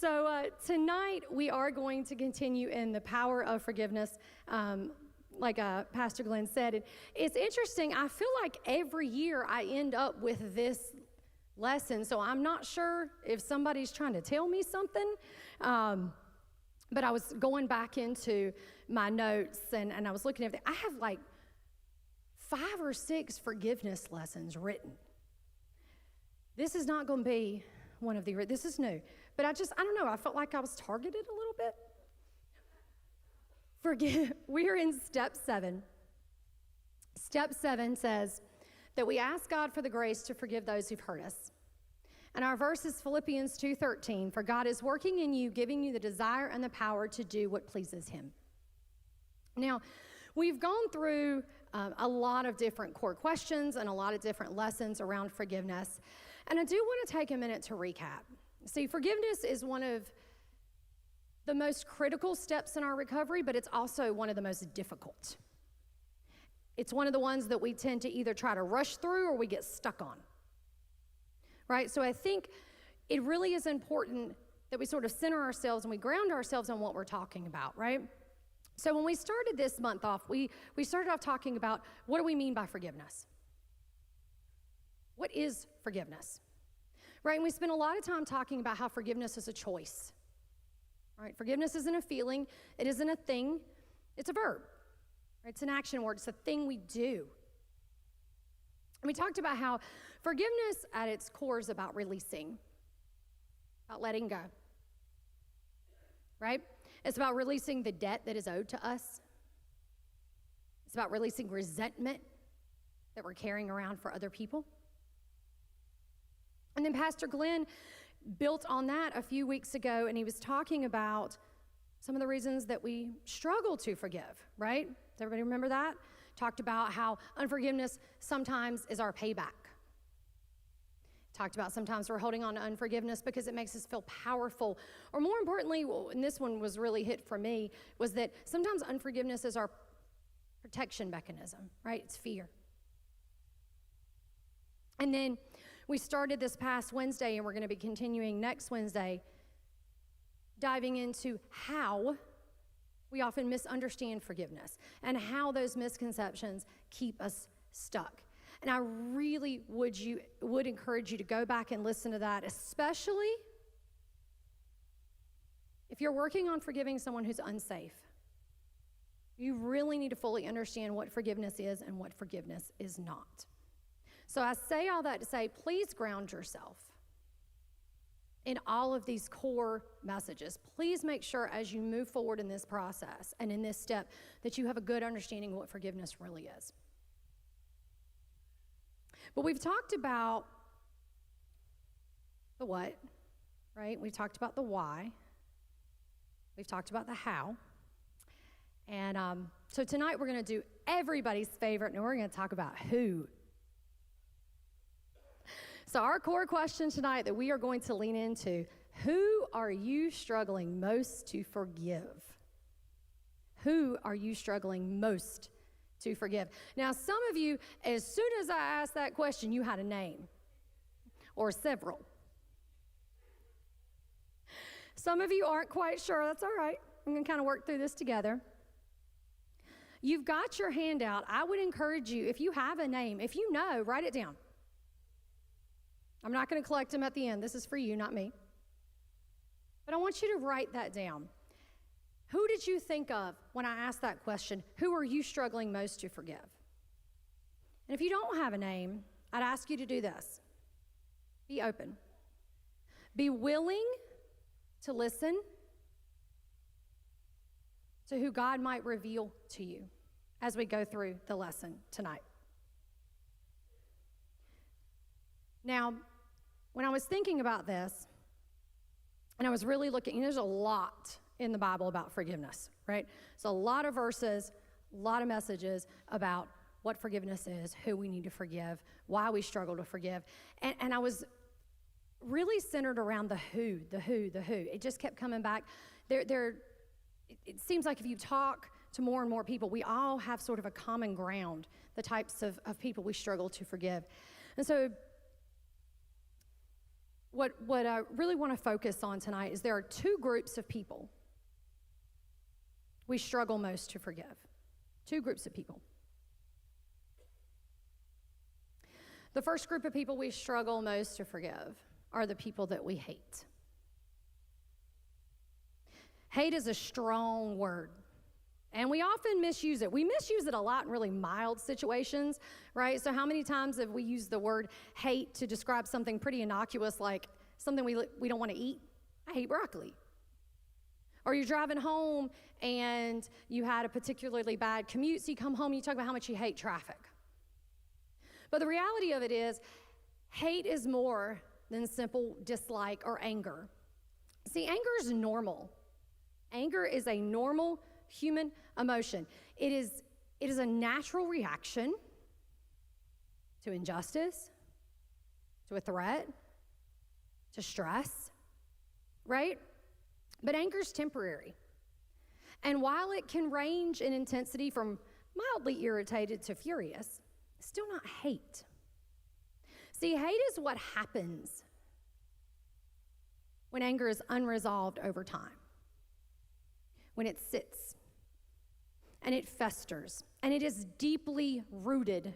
So tonight we are going to continue in the power of forgiveness, like Pastor Glenn said. And it's interesting. I feel like every year I end up with this lesson, so I'm not sure if somebody's trying to tell me something. But I was going back into my notes and I was looking at it. I have like 5 or 6 forgiveness lessons written. This is not going to be one of the, this is new. But I don't know, I felt like I was targeted a little bit. We're in step 7. Step 7 says that we ask God for the grace to forgive those who've hurt us. And our verse is Philippians 2:13, for God is working in you, giving you the desire and the power to do what pleases him. Now, we've gone through a lot of different core questions and a lot of different lessons around forgiveness. And I do want to take a minute to recap. See, forgiveness is one of the most critical steps in our recovery, but it's also one of the most difficult. It's one of the ones that we tend to either try to rush through or we get stuck on. Right? So I think it really is important that we sort of center ourselves and we ground ourselves on what we're talking about, right? So when we started this month off, we started off talking about what do we mean by forgiveness? What is forgiveness? Right? And we spent a lot of time talking about how forgiveness is a choice. Right? Forgiveness isn't a feeling. It isn't a thing. It's a verb. Right? It's an action word. It's a thing we do. And we talked about how forgiveness at its core is about releasing, about letting go. Right? It's about releasing the debt that is owed to us. It's about releasing resentment that we're carrying around for other people. And then Pastor Glenn built on that a few weeks ago, and he was talking about some of the reasons that we struggle to forgive, right? Does everybody remember that? Talked about how unforgiveness sometimes is our payback. Talked about sometimes we're holding on to unforgiveness because it makes us feel powerful. Or more importantly, and this one was really hit for me, was that sometimes unforgiveness is our protection mechanism, right? It's fear. And then we started this past Wednesday, and we're going to be continuing next Wednesday, diving into how we often misunderstand forgiveness and how those misconceptions keep us stuck. And I really would encourage you to go back and listen to that, especially if you're working on forgiving someone who's unsafe. You really need to fully understand what forgiveness is and what forgiveness is not. So I say all that to say, please ground yourself in all of these core messages. Please make sure as you move forward in this process and in this step that you have a good understanding of what forgiveness really is. But we've talked about the what, right? We've talked about the why. We've talked about the how. And so tonight we're going to do everybody's favorite, and we're going to talk about who. So our core question tonight that we are going to lean into, who are you struggling most to forgive? Who are you struggling most to forgive? Now, some of you, as soon as I asked that question, you had a name or several. Some of you aren't quite sure. That's all right. I'm going to kind of work through this together. You've got your hand out. I would encourage you, if you have a name, if you know, write it down. I'm not going to collect them at the end. This is for you, not me. But I want you to write that down. Who did you think of when I asked that question? Who are you struggling most to forgive? And if you don't have a name, I'd ask you to do this. Be open. Be willing to listen to who God might reveal to you as we go through the lesson tonight. Now, when I was thinking about this, and I was really looking, there's a lot in the Bible about forgiveness, right? So a lot of verses, a lot of messages about what forgiveness is, who we need to forgive, why we struggle to forgive. And I was really centered around the who. It just kept coming back. It seems like if you talk to more and more people, we all have sort of a common ground, the types of people we struggle to forgive. And so what I really want to focus on tonight is there are two groups of people we struggle most to forgive. Two groups of people. The first group of people we struggle most to forgive are the people that we hate. Hate is a strong word, and we often misuse it. We misuse it a lot in really mild situations, right? So how many times have we used the word hate to describe something pretty innocuous, like something we don't want to eat? I hate broccoli. Or you're driving home and you had a particularly bad commute, so you come home and you talk about how much you hate traffic. But the reality of it is, hate is more than simple dislike or anger. See, anger is normal. Anger is a normal human emotion. It is a natural reaction to injustice, to a threat, to stress, right? But anger is temporary. And while it can range in intensity from mildly irritated to furious, it's still not hate. See, hate is what happens when anger is unresolved over time, when it sits and it festers and it is deeply rooted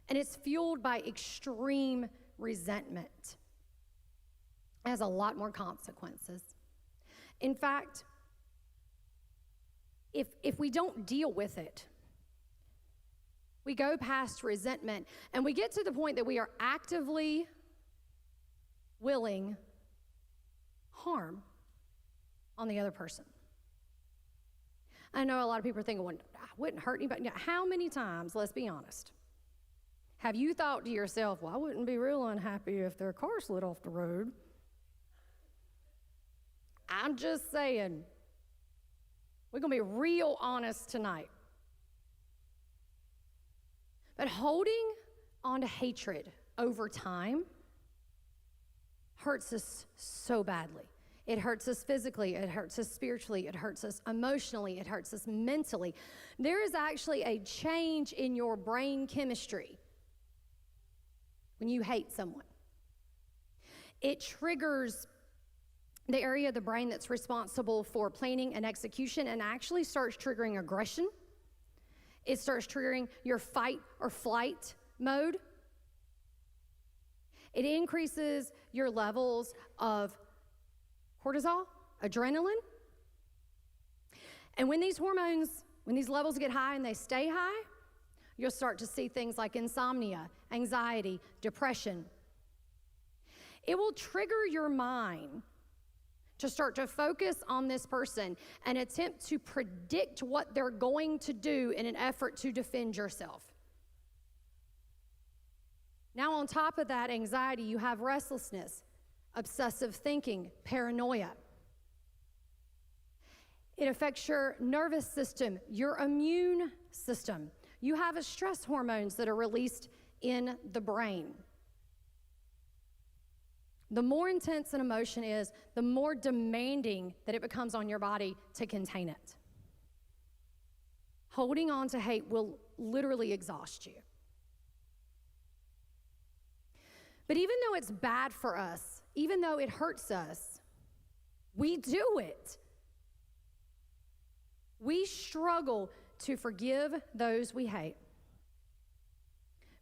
and it's fueled by extreme resentment. It has a lot more consequences. In fact, if we don't deal with it, we go past resentment and we get to the point that we are actively willing harm on the other person. I know a lot of people are thinking, well, I wouldn't hurt anybody. Now, how many times, let's be honest, have you thought to yourself, well, I wouldn't be real unhappy if their car slid off the road? I'm just saying, we're going to be real honest tonight. But holding on to hatred over time hurts us so badly. It hurts us physically, it hurts us spiritually, it hurts us emotionally, it hurts us mentally. There is actually a change in your brain chemistry when you hate someone. It triggers the area of the brain that's responsible for planning and execution and actually starts triggering aggression. It starts triggering your fight or flight mode. It increases your levels of cortisol, adrenaline. And when these hormones, when these levels get high and they stay high, you'll start to see things like insomnia, anxiety, depression. It will trigger your mind to start to focus on this person and attempt to predict what they're going to do in an effort to defend yourself. Now, on top of that anxiety, you have restlessness, obsessive thinking, paranoia. It affects your nervous system, your immune system. You have stress hormones that are released in the brain. The more intense an emotion is, the more demanding that it becomes on your body to contain it. Holding on to hate will literally exhaust you. But even though it's bad for us, even though it hurts us, we do it. We struggle to forgive those we hate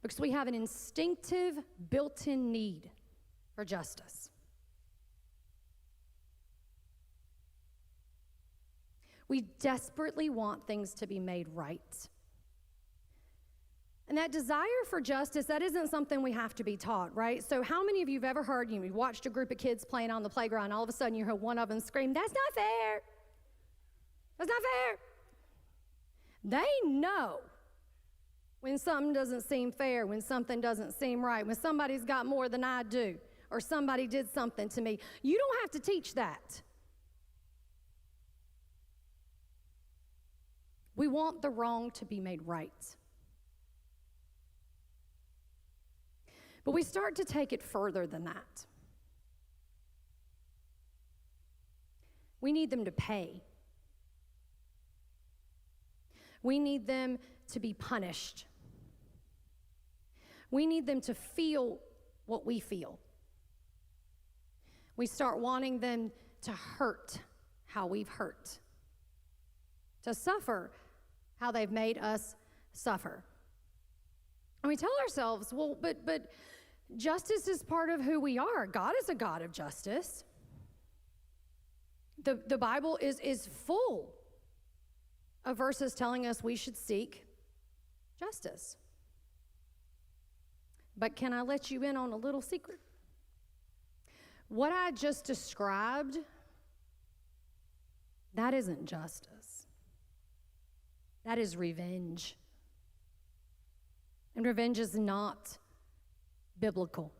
because we have an instinctive, built-in need for justice. We desperately want things to be made right. And that desire for justice, that isn't something we have to be taught, right? So how many of you have ever heard, you watched a group of kids playing on the playground, and all of a sudden you heard one of them scream, "That's not fair. That's not fair." They know when something doesn't seem fair, when something doesn't seem right, when somebody's got more than I do, or somebody did something to me. You don't have to teach that. We want the wrong to be made right. But we start to take it further than that. We need them to pay. We need them to be punished. We need them to feel what we feel. We start wanting them to hurt how we've hurt, to suffer how they've made us suffer. And we tell ourselves, well, but justice is part of who we are. God is a God of justice. The Bible is full of verses telling us we should seek justice. But can I let you in on a little secret? What I just described, that isn't justice. That is revenge. And revenge is not biblical.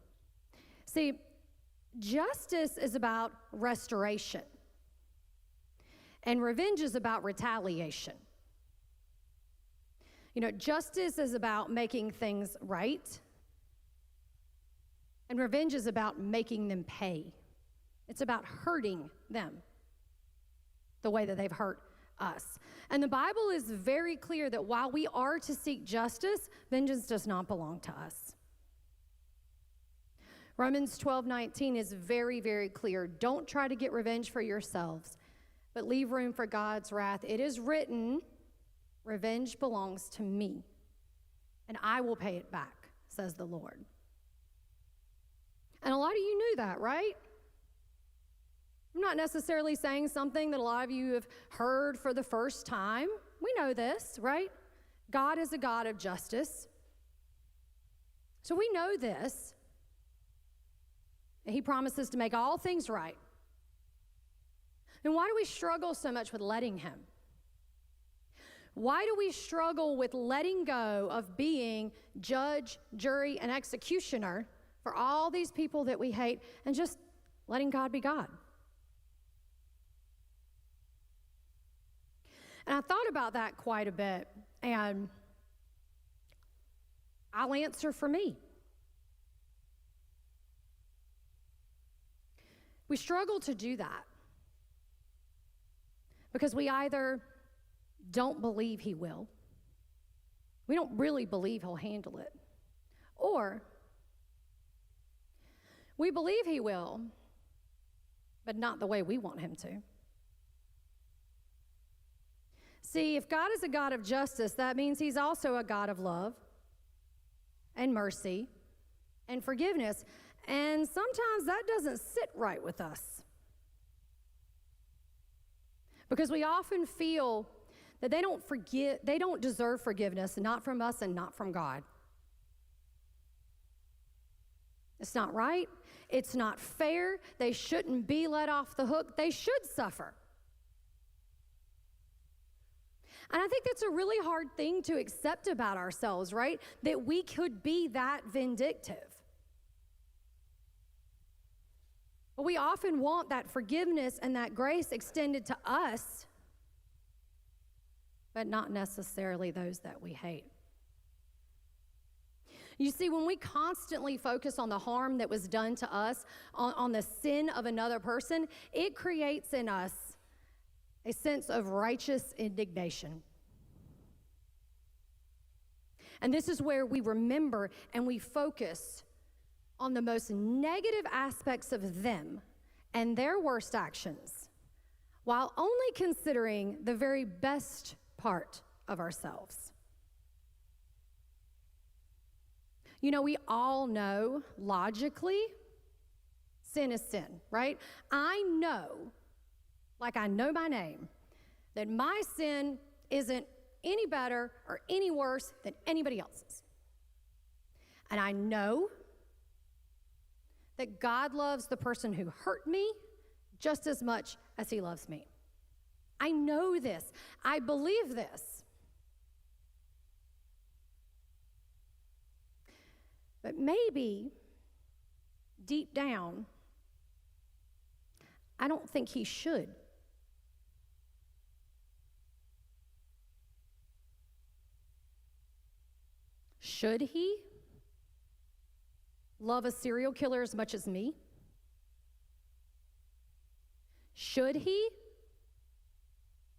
See, justice is about restoration, and revenge is about retaliation. You know, justice is about making things right, and revenge is about making them pay. It's about hurting them the way that they've hurt us. And the Bible is very clear that while we are to seek justice, vengeance does not belong to us. Romans 12:19 is very, very clear. Don't try to get revenge for yourselves, but leave room for God's wrath. It is written, revenge belongs to me, and I will pay it back, says the Lord. And a lot of you knew that, right? I'm not necessarily saying something that a lot of you have heard for the first time. We know this, right? God is a God of justice. So we know this. And He promises to make all things right. Then why do we struggle so much with letting Him? Why do we struggle with letting go of being judge, jury, and executioner for all these people that we hate and just letting God be God? And I thought about that quite a bit, and I'll answer for me. We struggle to do that because we either don't believe He will, we don't really believe He'll handle it, or we believe He will, but not the way we want Him to. See, if God is a God of justice, that means He's also a God of love and mercy and forgiveness. And sometimes that doesn't sit right with us, because we often feel that they don't deserve forgiveness, not from us and not from God. It's not right. It's not fair. They shouldn't be let off the hook. They should suffer. And I think that's a really hard thing to accept about ourselves, right? That we could be that vindictive. But we often want that forgiveness and that grace extended to us, but not necessarily those that we hate. You see, when we constantly focus on the harm that was done to us, on the sin of another person, it creates in us a sense of righteous indignation. And this is where we remember and we focus on the most negative aspects of them and their worst actions, while only considering the very best part of ourselves. You know, we all know logically sin is sin, right? I know, like I know my name, that my sin isn't any better or any worse than anybody else's. And I know that God loves the person who hurt me just as much as He loves me. I know this. I believe this. But maybe deep down, I don't think He should. Should He love a serial killer as much as me? Should He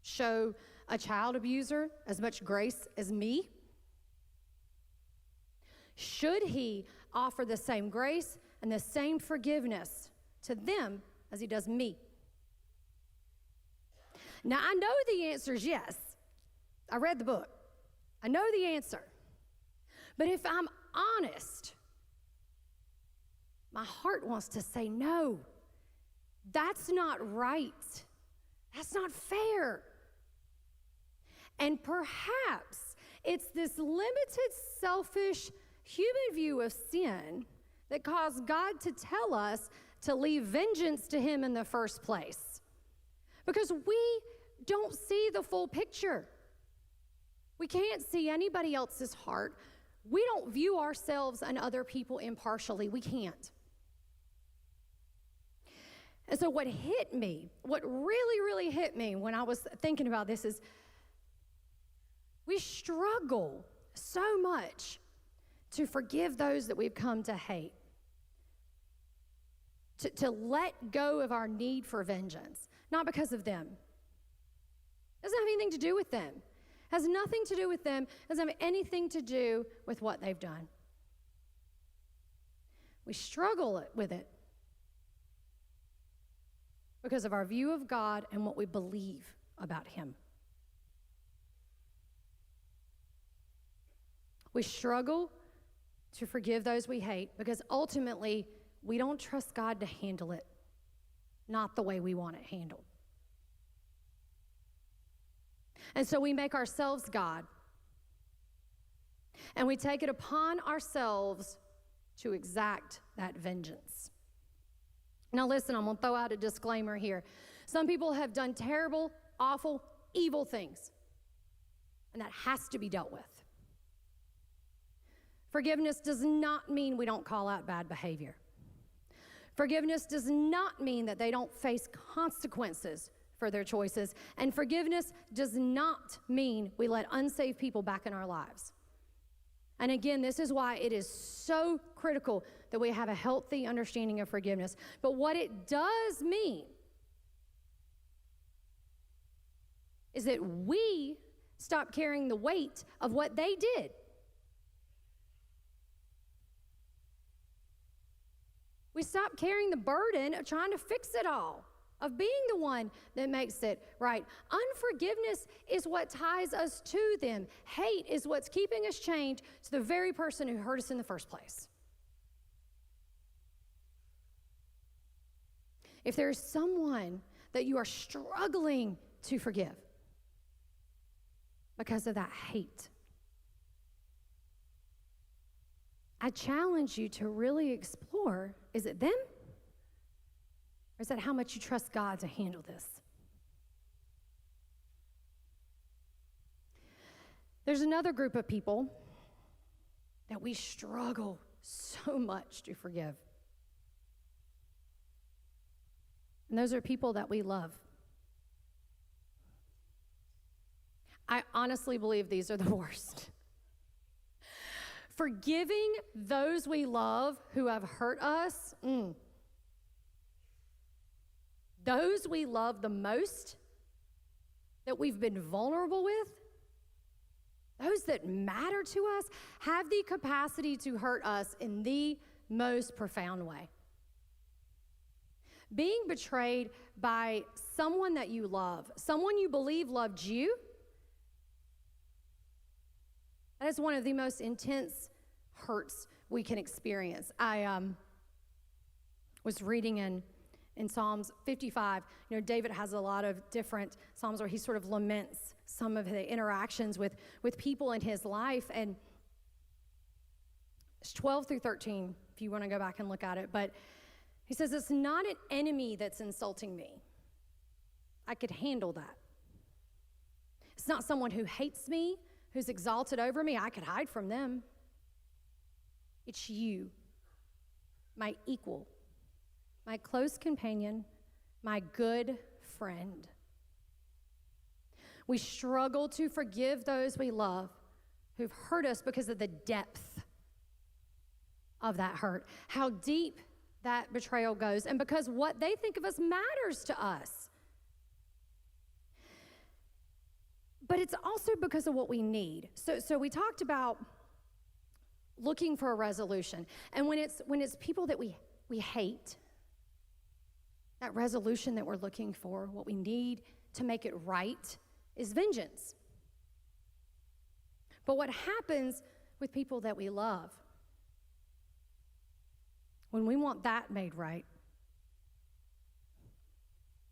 show a child abuser as much grace as me? Should He offer the same grace and the same forgiveness to them as he does me? Now, I know the answer is yes. I read the book. I know the answer. But if I'm honest, my heart wants to say no. That's not right. That's not fair. And perhaps it's this limited, selfish, human view of sin that caused God to tell us to leave vengeance to him in the first place. Because we don't see the full picture. We can't see anybody else's heart. We don't view ourselves and other people impartially. We can't. And so what hit me, what really, really hit me when I was thinking about this is we struggle so much to forgive those that we've come to hate, to let go of our need for vengeance, not because of them. It doesn't have anything to do with them. It has nothing to do with them. It doesn't have anything to do with what they've done. We struggle with it because of our view of God and what we believe about him. We struggle to forgive those we hate because ultimately we don't trust God to handle it, not the way we want it handled. And so we make ourselves God, and we take it upon ourselves to exact that vengeance. Now listen, I'm going to throw out a disclaimer here. Some people have done terrible, awful, evil things, and that has to be dealt with. Forgiveness does not mean we don't call out bad behavior. Forgiveness does not mean that they don't face consequences for their choices. And forgiveness does not mean we let unsaved people back in our lives. And again, this is why it is so critical that we have a healthy understanding of forgiveness. But what it does mean is that we stop carrying the weight of what they did. We stop carrying the burden of trying to fix it all, of being the one that makes it right. Unforgiveness is what ties us to them. Hate is what's keeping us chained to the very person who hurt us in the first place. If there is someone that you are struggling to forgive because of that hate, I challenge you to really explore, is it them? Or is that how much you trust God to handle this? There's another group of people that we struggle so much to forgive. And those are people that we love. I honestly believe these are the worst. Forgiving those we love who have hurt us, those we love the most, that we've been vulnerable with, those that matter to us, have the capacity to hurt us in the most profound way. Being betrayed by someone that you love, someone you believe loved you, that is one of the most intense hurts we can experience. I was reading in Psalms 55. You know, David has a lot of different psalms where he sort of laments some of the interactions with people in his life. And it's 12 through 13, if you want to go back and look at it. But he says, it's not an enemy that's insulting me. I could handle that. It's not someone who hates me, who's exalted over me. I could hide from them. It's you, my equal, my close companion, my good friend. We struggle to forgive those we love who've hurt us because of the depth of that hurt, how deep that betrayal goes, and because what they think of us matters to us. But it's also because of what we need. So we talked about looking for a resolution. And when it's people that we hate, that resolution that we're looking for, what we need to make it right, is vengeance. But what happens with people that we love, when we want that made right,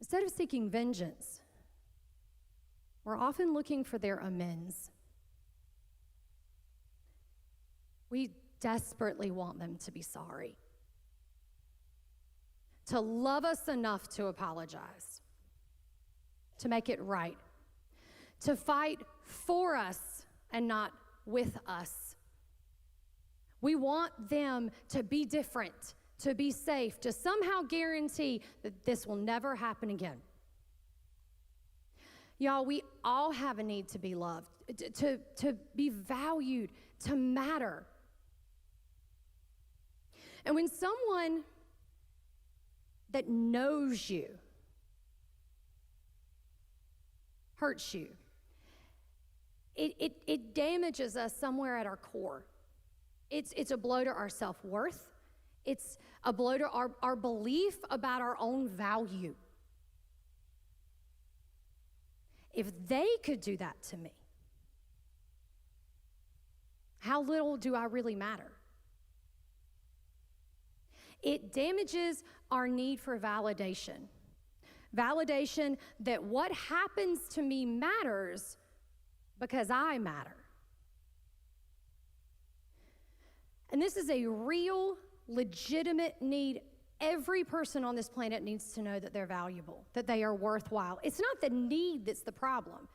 instead of seeking vengeance, we're often looking for their amends. We desperately want them to be sorry, to love us enough to apologize, to make it right, to fight for us and not with us. We want them to be different, to be safe, to somehow guarantee that this will never happen again. Y'all, we all have a need to be loved, to be valued, to matter. And when someone that knows you hurts you, it damages us somewhere at our core. It's a blow to our self-worth. It's a blow to our belief about our own value. If they could do that to me, how little do I really matter? It damages our need for validation. Validation that what happens to me matters because I matter. And this is a real, legitimate need. Every person on this planet needs to know that they're valuable, that they are worthwhile. It's not the need that's the problem.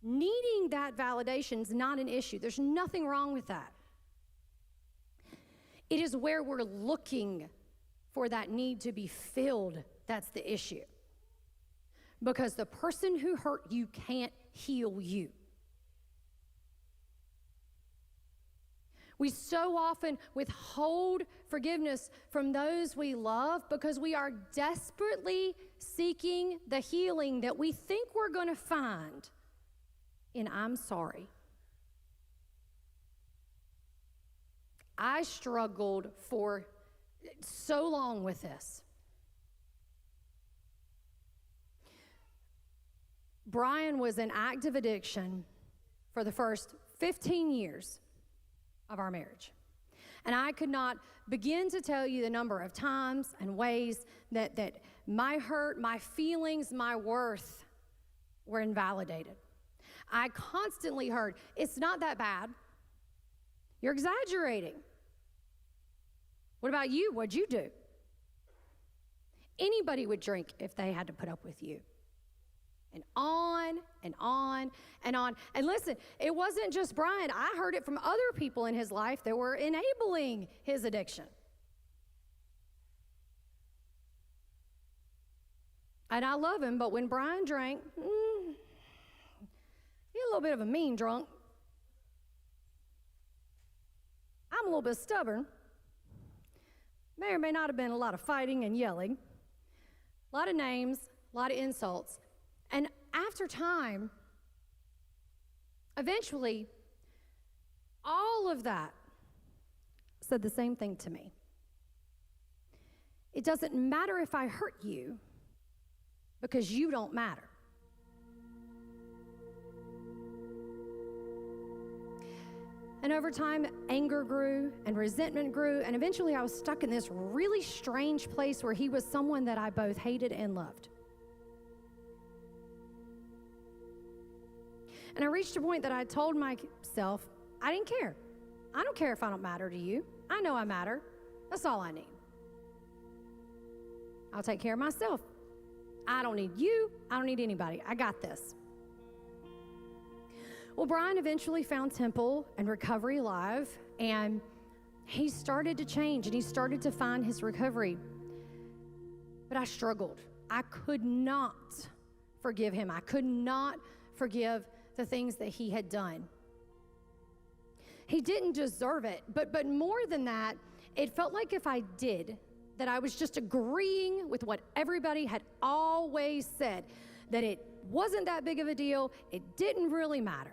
Needing that validation is not an issue. There's nothing wrong with that. It is where we're looking for that need to be filled that's the issue. Because the person who hurt you can't heal you. We so often withhold forgiveness from those we love because we are desperately seeking the healing that we think we're going to find in "I'm sorry." I struggled for so long with this. Brian was in active addiction for the first 15 years of our marriage. And I could not begin to tell you the number of times and ways that my hurt, my feelings, my worth were invalidated. I constantly heard, "It's not that bad. You're exaggerating. What about you? What'd you do?" Anybody would drink if they had to put up with you. And on and on and on. And listen, it wasn't just Brian. I heard it from other people in his life that were enabling his addiction. And I love him, but when Brian drank, he was a little bit of a mean drunk. I'm a little bit stubborn. May or may not have been a lot of fighting and yelling, a lot of names, a lot of insults. And after time, eventually, all of that said the same thing to me. It doesn't matter if I hurt you because you don't matter. And over time, anger grew and resentment grew, and eventually I was stuck in this really strange place where he was someone that I both hated and loved. And I reached a point that I told myself, I didn't care. I don't care if I don't matter to you. I know I matter. That's all I need. I'll take care of myself. I don't need you. I don't need anybody. I got this. Well, Brian eventually found Temple and Recovery Live, and he started to change, and he started to find his recovery. But I struggled. I could not forgive him. I could not forgive the things that he had done. He didn't deserve it, but more than that, it felt like if I did, that I was just agreeing with what everybody had always said, that it wasn't that big of a deal, it didn't really matter.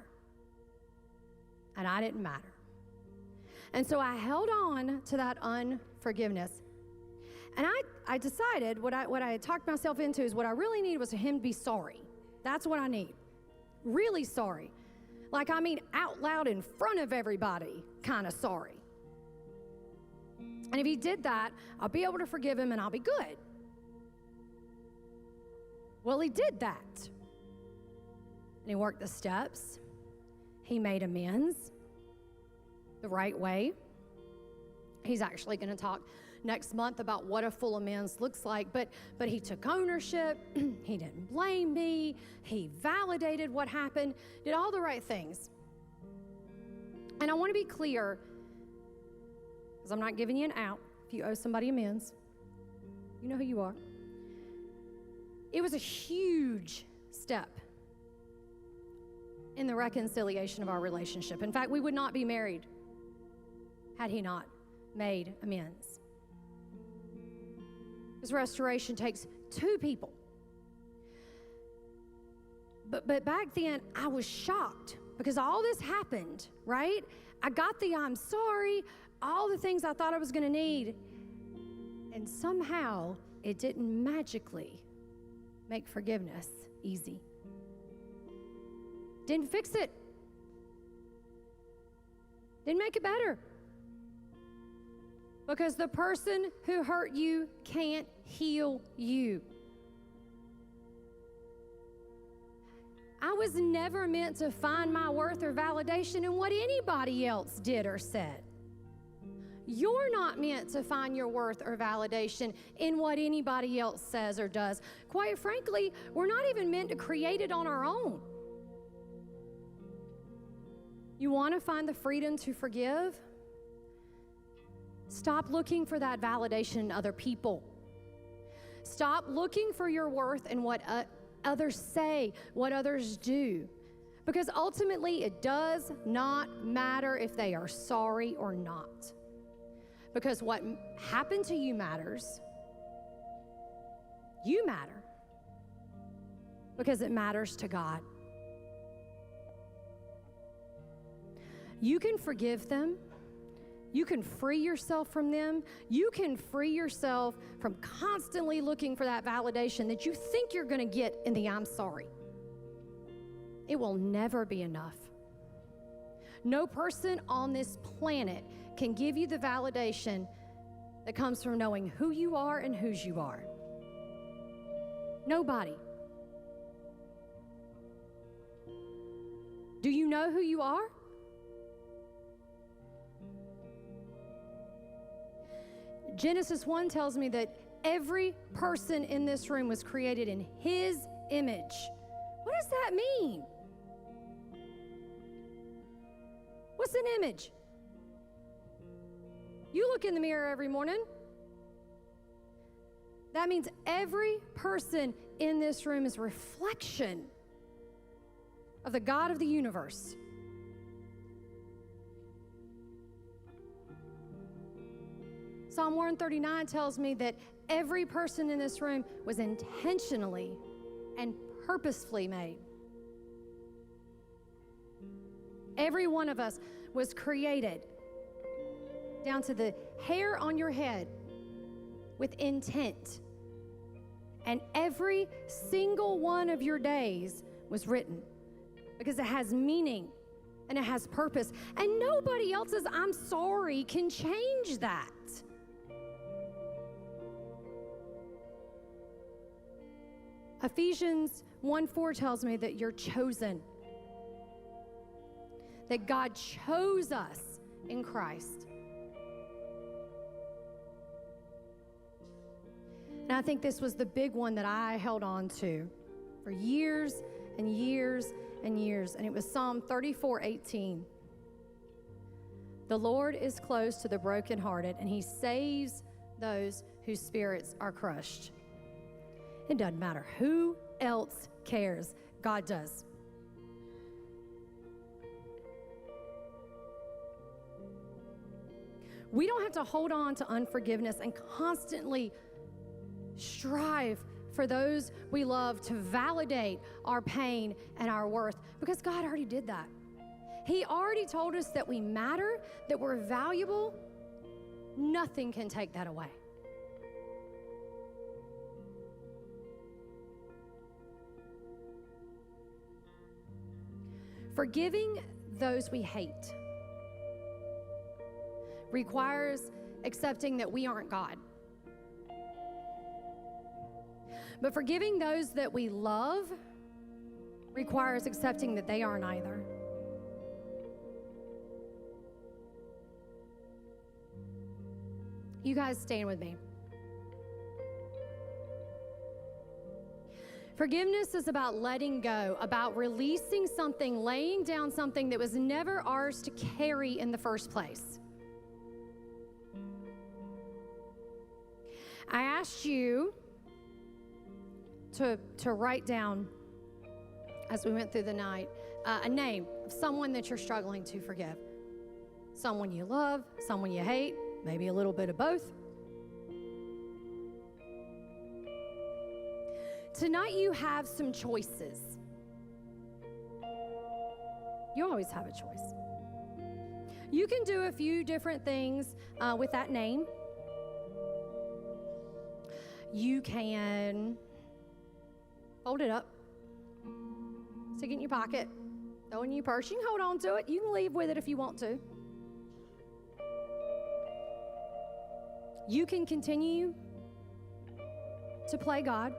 And I didn't matter. And so I held on to that unforgiveness. And I decided what I had talked myself into is what I really need was for him to be sorry. That's what I need. Really sorry. Like, I mean, out loud in front of everybody, kind of sorry. And if he did that, I'll be able to forgive him and I'll be good. Well, he did that. And he worked the steps. He made amends the right way. He's actually going to talk next month about what a full amends looks like, but he took ownership. He didn't blame me. He validated what happened, did all the right things. And I want to be clear, because I'm not giving you an out. If you owe somebody amends, you know who you are. It was a huge step in the reconciliation of our relationship. In fact, we would not be married had he not made amends. Because restoration takes two people. But back then, I was shocked because all this happened, right? I got the I'm sorry, all the things I thought I was going to need, and somehow it didn't magically make forgiveness easy. Didn't fix it. Didn't make it better. Because the person who hurt you can't heal you. I was never meant to find my worth or validation in what anybody else did or said. You're not meant to find your worth or validation in what anybody else says or does. Quite frankly, we're not even meant to create it on our own. You want to find the freedom to forgive? Stop looking for that validation in other people. Stop looking for your worth in what others say, what others do. Because ultimately, it does not matter if they are sorry or not. Because what happened to you matters. You matter. Because it matters to God. You can forgive them. You can free yourself from them. You can free yourself from constantly looking for that validation that you think you're going to get in the I'm sorry. It will never be enough. No person on this planet can give you the validation that comes from knowing who you are and whose you are. Nobody. Do you know who you are? Genesis 1 tells me that every person in this room was created in His image. What does that mean? What's an image? You look in the mirror every morning. That means every person in this room is a reflection of the God of the universe. Psalm 139 tells me that every person in this room was intentionally and purposefully made. Every one of us was created down to the hair on your head with intent. And every single one of your days was written because it has meaning and it has purpose. And nobody else's I'm sorry can change that. Ephesians 1:4 tells me that you're chosen, that God chose us in Christ. And I think this was the big one that I held on to for years and years and years, and it was Psalm 34:18. The Lord is close to the brokenhearted, and He saves those whose spirits are crushed. It doesn't matter who else cares. God does. We don't have to hold on to unforgiveness and constantly strive for those we love to validate our pain and our worth, because God already did that. He already told us that we matter, that we're valuable. Nothing can take that away. Forgiving those we hate requires accepting that we aren't God. But forgiving those that we love requires accepting that they aren't either. You guys stand with me. Forgiveness is about letting go, about releasing something, laying down something that was never ours to carry in the first place. I asked you to write down, as we went through the night, a name of someone that you're struggling to forgive. Someone you love, someone you hate, maybe a little bit of both. Tonight you have some choices. You always have a choice. You can do a few different things with that name. You can fold it up, stick it in your pocket, throw it in your purse. You can hold on to it. You can leave with it if you want to. You can continue to play God,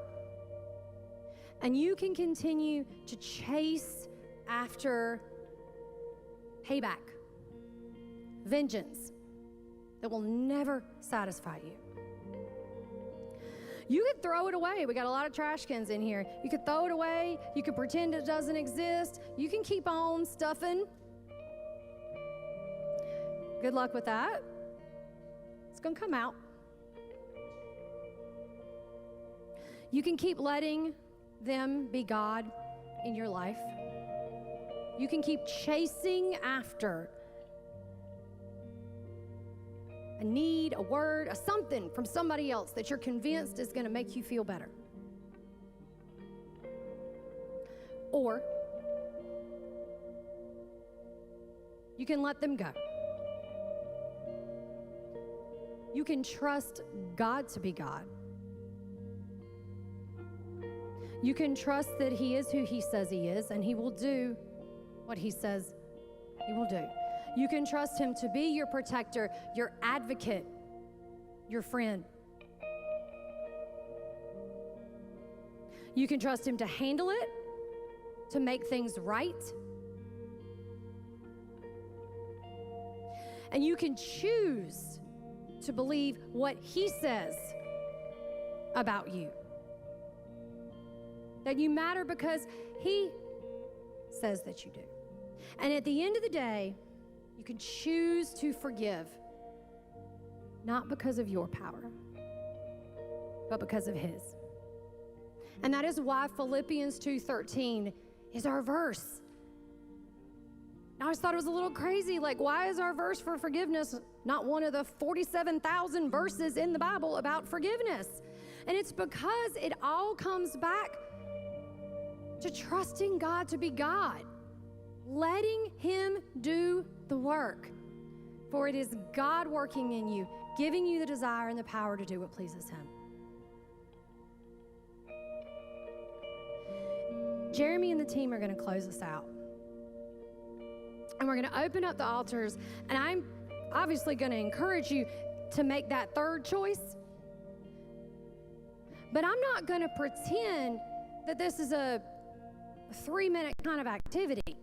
and you can continue to chase after payback, vengeance that will never satisfy you. You could throw it away. We got a lot of trash cans in here. You could throw it away. You could pretend it doesn't exist. You can keep on stuffing. Good luck with that. It's going to come out. You can keep letting them be God in your life. You can keep chasing after a need, a word, a something from somebody else that you're convinced is going to make you feel better. Or you can let them go. You can trust God to be God. You can trust that He is who He says He is, and He will do what He says He will do. You can trust Him to be your protector, your advocate, your friend. You can trust Him to handle it, to make things right. And you can choose to believe what He says about you. That you matter because He says that you do. And at the end of the day, you can choose to forgive, not because of your power, but because of His. And that is why Philippians 2:13 is our verse. I always thought it was a little crazy. Like, why is our verse for forgiveness not one of the 47,000 verses in the Bible about forgiveness? And it's because it all comes back to trusting God to be God, letting Him do the work. For it is God working in you, giving you the desire and the power to do what pleases Him. Jeremy and the team are going to close us out. And we're going to open up the altars, and I'm obviously going to encourage you to make that third choice. But I'm not going to pretend that this is a 3-minute kind of activity.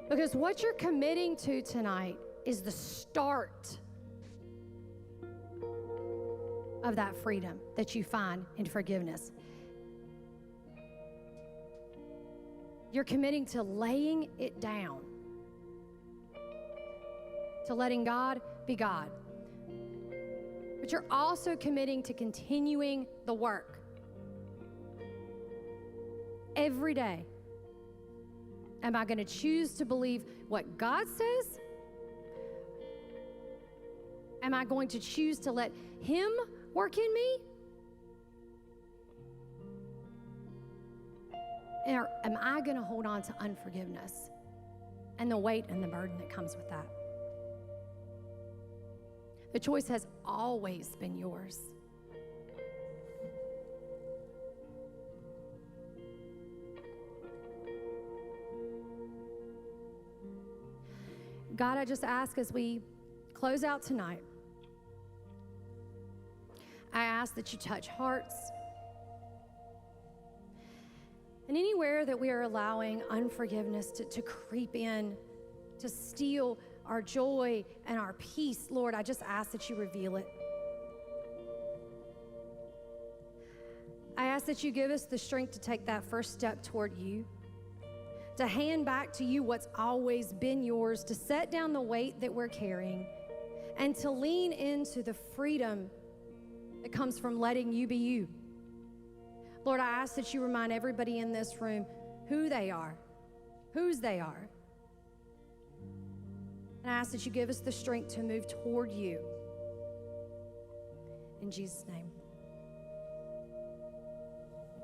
Because what you're committing to tonight is the start of that freedom that you find in forgiveness. You're committing to laying it down, to letting God be God. But you're also committing to continuing the work. Every day, am I going to choose to believe what God says? Am I going to choose to let Him work in me? Or am I going to hold on to unforgiveness and the weight and the burden that comes with that? The choice has always been yours. God, I just ask as we close out tonight, I ask that you touch hearts. And anywhere that we are allowing unforgiveness to creep in, to steal our joy and our peace, Lord, I just ask that you reveal it. I ask that you give us the strength to take that first step toward you, to hand back to you what's always been yours, to set down the weight that we're carrying, and to lean into the freedom that comes from letting you be you. Lord, I ask that you remind everybody in this room who they are, whose they are. And I ask that you give us the strength to move toward you. In Jesus' name.